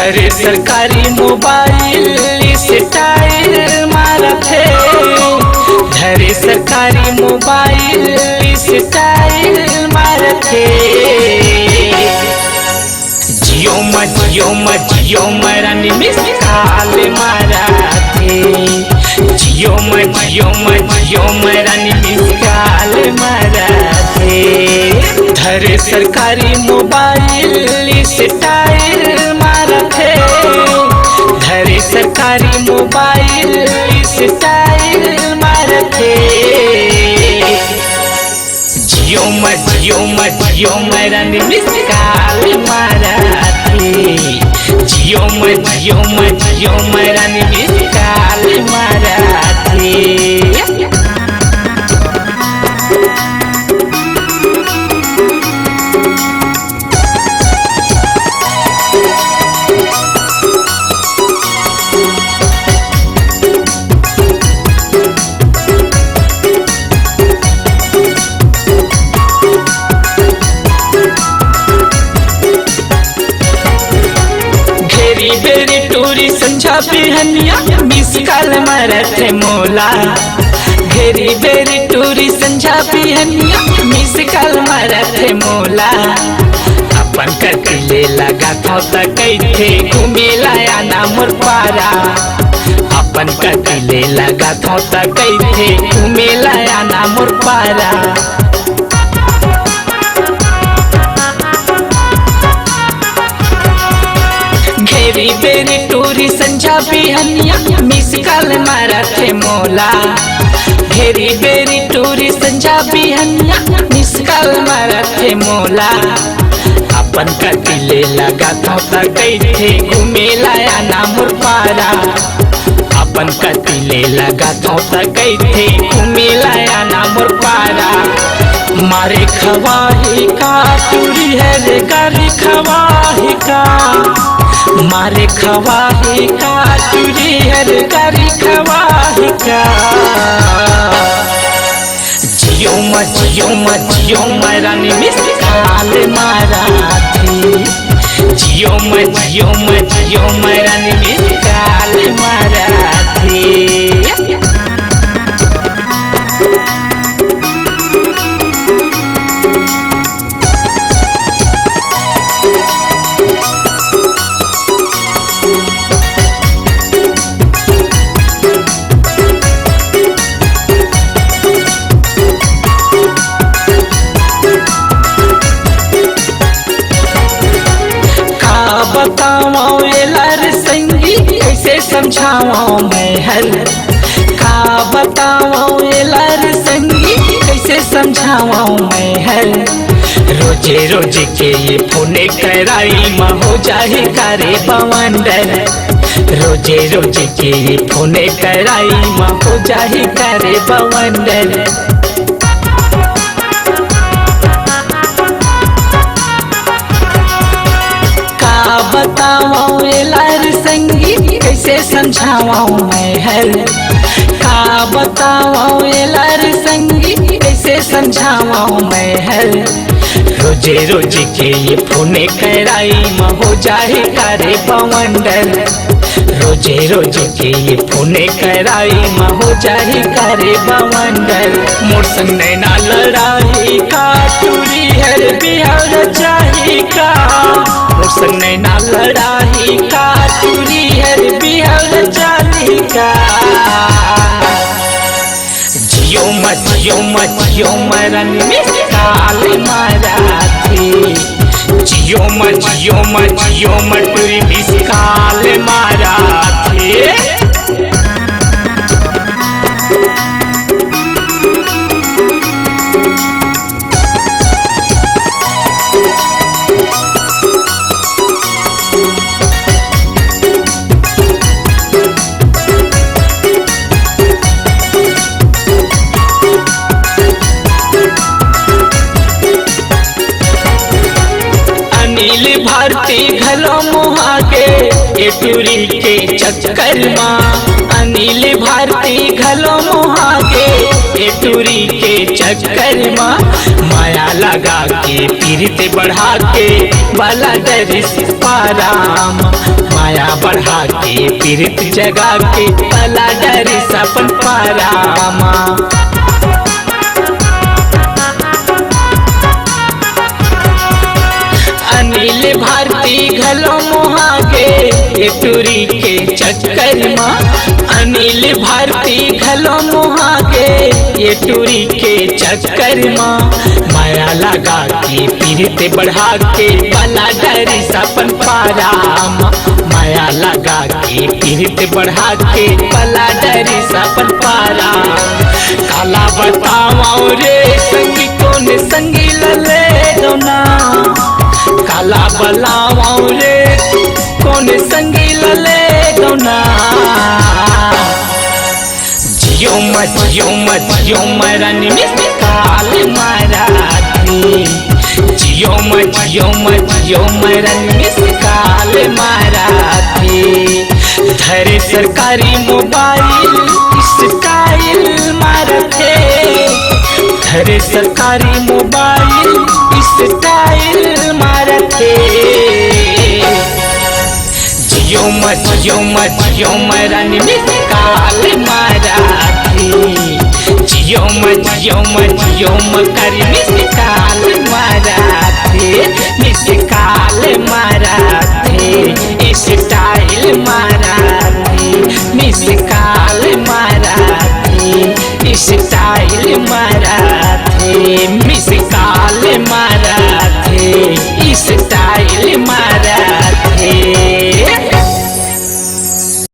धरे सरकारी mobile style मारत है। धरे सरकारी मोबाइल स्टाइल मारत है। जियो मरन मिस काल मारत है। जियो मरन मिस काल मारत है। धरे सरकारी मोबाइल स्टाइल मारत है। धरे सरकारी मोबाइल स्टाइल मारत है। जियो मरन मिस काल मारत है। जियो मरन मिस काल मारत है। बेरी टूरी संझा बिहनिया मिस काल मारत है मोला। घेरी बेरी टूरी संझा बिहनिया मिस काल मारत है मोला। अपन कतिले लगा था कैथे घूमेला आना मोर पारा। अपन कतिले लगा था कैथे घूमेला आना मोर पारा। घेरी बेरी टूरी संझा बिहनिया मिस काल मारत है मोला। घेरी बेरी टूरी संझा बिहनिया मिस काल मारत है मोला। अपन कतिले लगा था कैथे घूमेला आना मोर पारा। अपन कतिले लगा था कैथे घूमेला आना मोर पारा। मारे खवाही का टूरी है रे गारी खवाही का। मारे खवाही का टूरी है रे गारी खवाही का। जियो मरन मिस काल मारत है। जियो मरन मिस काल मारत है। बताओ एलर संगी कैसे समझाओ मैं हल। का बताओ एलर संगी कैसे समझाओ मैं हल। रोजे रोजे के ये फोने कराई माँ हो जाए करे बवंडर। रोजे रोजे के ये फोने कराई माँ हो जाए करे बवंडर। बताओ एलर संगी कैसे समझाओ मैं हल। का बताओ एलर संगी कैसे समझाओ मैं हल। रोजे रोजे के ये फोने कराई माँ हो जाए करे बवंडर। रोजे रोजे के ये फोने कराई माँ हो जाए करे बवंडर। मोर संग नैना लड़ाई का टूरी हर बिहार चाही का। मोर संग नैना लड़ाई का टूरी हर बिहार चाही का। जियो मरन मिस काल मारत है। जियो टूरी मिस काल मारत है। अनिल भारती घलो मुहा के ये टूरी के चक्कर माँ। अनिल भारती घलो मुहा के ए टूरी के चक्कर में माया लगा के पीरित बढ़ा के वाला डरिस पाराम माया बढ़ा के पीरित जगा के वाला डरिस अपन पारामा अनिल भारती घलो मोहा के ए टूरी के चक्कर में अनिल भारती घलो मोहा के ये टूरी के चक्कर में माया लगा के पीरित बढ़ा के वाला डरिस अपन पाराम माया लगा के पीरित बढ़ा के वाला डरिस अपन पाराम काला बताओ रे संगी कौन संगी लले दोना काला बलाओ रे कौन संगी लले दोना जियो मरन मिस काल माराती जियो मरन मिस काल माराती धरे सरकारी मोबाइल स्टाइल मारते धरे सरकारी मोबाइल स्टाइल मारते जियो मरन मिस काल माराती जियो कर मिस काल माराते मिस काल माराते स्टाइल माराते मिस काल माराते स्टाइल माराते मिस काल माराते